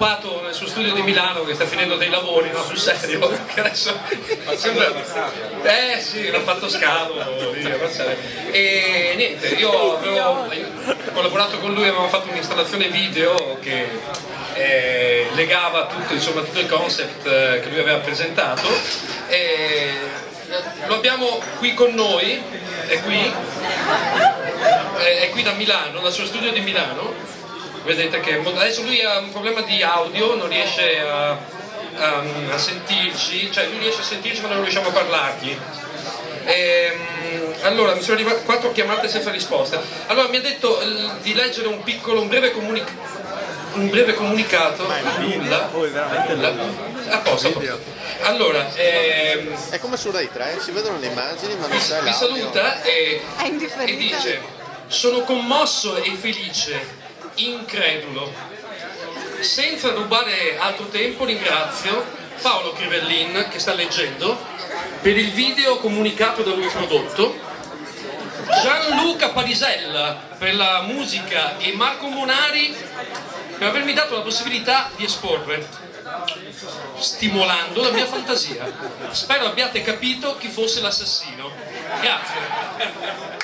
scappato nel suo studio di Milano che sta finendo dei lavori, no, sul serio, perché adesso sembra... sì, l'ha fatto scalo e niente, io avevo collaborato con lui, avevamo fatto un'installazione video che legava tutto, insomma, tutto il concept che lui aveva presentato e lo abbiamo qui con noi, è qui da Milano, dal suo studio di Milano. Vedete che adesso lui ha un problema di audio, non riesce a sentirci, cioè lui riesce a sentirci ma non riusciamo a parlargli. Allora mi sono arrivate 4 chiamate senza risposta. Allora mi ha detto di leggere un breve comunicato. Nulla. A posto. Allora è come su Rai 3, si vedono le immagini ma non c'è l'audio. Vi saluta e dice: sono commosso e felice, incredulo. Senza rubare altro tempo ringrazio Paolo Crivellin, che sta leggendo, per il video comunicato da lui prodotto, Gianluca Parisella per la musica e Marco Monari per avermi dato la possibilità di esporre, stimolando la mia fantasia. Spero abbiate capito chi fosse l'assassino. Grazie.